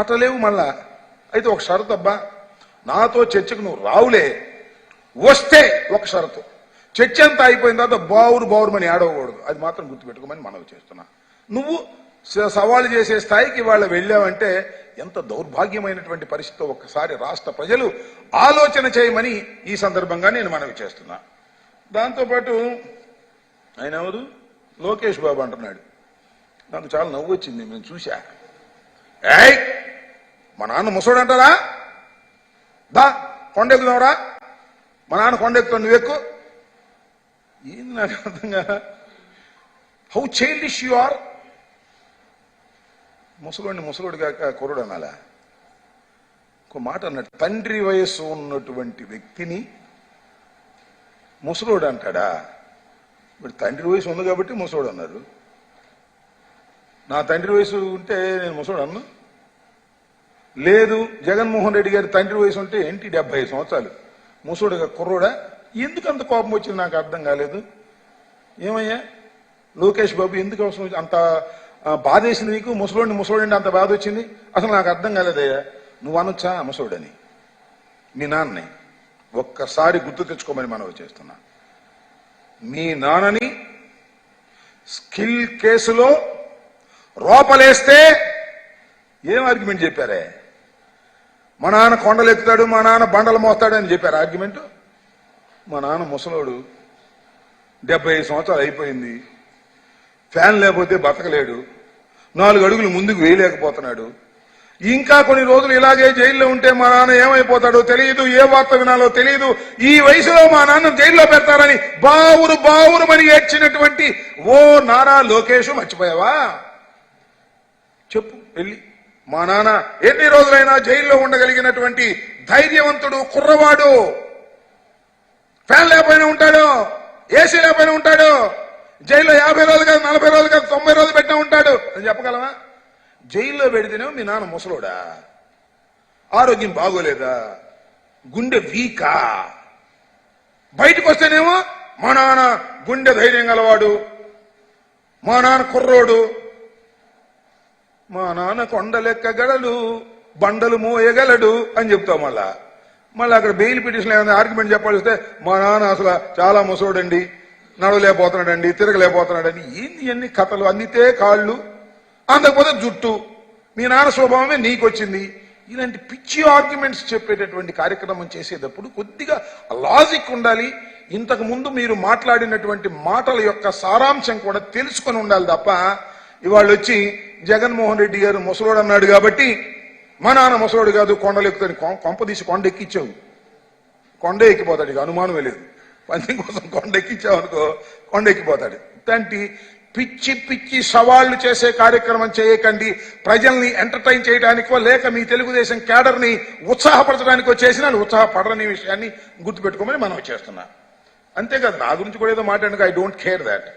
అట్లా లేవు మళ్ళా. అయితే ఒక షరతు అబ్బా, నాతో చర్చకు నువ్వు రావులే, వస్తే ఒక షరతు, చర్చ అంతా అయిపోయిన తర్వాత బావురుమని ఆడవకూడదు. అది మాత్రం గుర్తుపెట్టుకోమని మనవి చేస్తున్నా. నువ్వు సవాలు చేసే స్థాయికి వాళ్ళ వెళ్ళావంటే ఎంత దౌర్భాగ్యమైనటువంటి పరిస్థితితో ఒక్కసారి రాష్ట్ర ప్రజలు ఆలోచన చేయమని ఈ సందర్భంగా నేను మనవి చేస్తున్నా. దాంతోపాటు ఆయన ఎవరు, లోకేష్ బాబు అంటున్నాడు. నాకు చాలా నవ్వు వచ్చింది, నేను చూశా. ఏయ్, మా నాన్న ముసోడు అంటారా, దా కొండెక్కుదావరా, మా నాన్న కొండెక్కుతాడు, నువ్వెక్కు. ఏంది నాకు అర్థం కాదా? How childish you are. ముసలోడు కాక కుర్రుడు అనాలా? ఒక మాట అన్నట్టు, తండ్రి వయస్సు ఉన్నటువంటి వ్యక్తిని ముసలోడు అంటాడా? ఇప్పుడు తండ్రి వయసు ఉంది కాబట్టి ముసలోడు అన్నారు. నా తండ్రి వయసు ఉంటే నేను ముసలోడు అన్నా? లేదు, జగన్మోహన్ రెడ్డి గారి తండ్రి వయసు ఉంటే ఏంటి 70 సంవత్సరాలు, ముసలోడుగా కుర్రోడా? ఎందుకు అంత కోపం వచ్చింది నాకు అర్థం కాలేదు. ఏమయ్యా లోకేష్ బాబు, ఎందుకు అవసరం అంత బాధేసింది నీకు? ముసలోడిని అంత బాధ వచ్చింది అసలు నాకు అర్థం కాలేదయ్యా. నువ్వు అనొచ్చా ముసలోడని? మీ నాన్నని ఒక్కసారి గుర్తు తెచ్చుకోమని మనవి చేస్తున్నా. మీ నాన్నని స్కిల్ కేసులో రోపలేస్తే ఏం ఆర్గ్యుమెంట్ చెప్పారే? మా నాన్న కొండలు ఎక్కుతాడు, మా నాన్న బండలు మోస్తాడు అని చెప్పారు ఆర్గ్యుమెంట్. మా నాన్న ముసలోడు, 70 సంవత్సరాలు అయిపోయింది, ఫ్యాన్ లేకపోతే బతకలేడు, 4 అడుగులు ముందుకు వేయలేకపోతున్నాడు. ఇంకా కొన్ని రోజులు ఇలాగే జైల్లో ఉంటే మా నాన్న ఏమైపోతాడో తెలియదు, ఏ వార్త వినాలో తెలియదు. ఈ వయసులో మా నాన్న జైల్లో పెడతారని బావురుమని ఏడ్చినటువంటి ఓ నారా లోకేష్, మర్చిపోయావా? చెప్పు వెళ్ళి. మా నాన్న ఎన్ని రోజులైనా జైల్లో ఉండగలిగినటువంటి ధైర్యవంతుడు, కుర్రవాడు, ఫ్యాన్ లేకపోయినా ఉంటాడు, ఏసీ లేకపోయినా ఉంటాడు, జైల్లో 50 రోజులు కాదు, 40 రోజులు కాదు, 90 రోజులు పెట్టినా ఉంటాడు అని చెప్పగలవా? జైల్లో పెడితేనేమో మీ నాన్న ముసలోడా, ఆరోగ్యం బాగోలేదా, గుండె వీకా, బయటకు వస్తేనేమో మా నాన్న గుండె ధైర్యం గలవాడు, మా నాన్న కుర్రోడు, మా నాన్న కొండలెక్కగలడు, బండలు మోయగలడు అని చెప్తాం. మళ్ళీ అక్కడ బెయిల్ పిటిషన్ ఏమైనా ఆర్గ్యుమెంట్ చెప్పాల్సి వస్తే మా నాన్న అసలు చాలా ముసోడండి, నడవలేకపోతున్నాడండి, తిరగలేకపోతున్నాడండి. ఏంది అన్ని కథలు? అందితే కాళ్ళు, అందకపోతే జుట్టు, మీ నాన్న స్వభావమే నీకొచ్చింది. ఇలాంటి పిచ్చి ఆర్గ్యుమెంట్స్ చెప్పేటటువంటి కార్యక్రమం చేసేటప్పుడు కొద్దిగా లాజిక్ ఉండాలి. ఇంతకు ముందు మీరు మాట్లాడినటువంటి మాటల యొక్క సారాంశం కూడా తెలుసుకొని ఉండాలి తప్ప ఇవాళ వచ్చి జగన్మోహన్ రెడ్డి గారు ముసలోడు అన్నాడు కాబట్టి మా నాన్న ముసలోడు కాదు, కొండలు ఎక్కుతాడు. కొంపదీసి కొండ ఎక్కించావు, కొండ ఎక్కిపోతాడు, ఇక అనుమానమే లేదు. పందెం కోసం కొండ ఎక్కించావు అనుకో, కొండ ఎక్కిపోతాడు. ఇలాంటి పిచ్చి పిచ్చి సవాళ్లు చేసే కార్యక్రమం చేయకండి. ప్రజల్ని ఎంటర్టైన్ చేయడానికో లేక మీ తెలుగుదేశం క్యాడర్ ని ఉత్సాహపరచడానికో చేసిన ఉత్సాహపడని విషయాన్ని గుర్తుపెట్టుకోమని మనం చేస్తున్నా. అంతేకాదు, నా గురించి కూడా ఏదో మాట్లాడక ఐ డోంట్ కేర్ దాట్.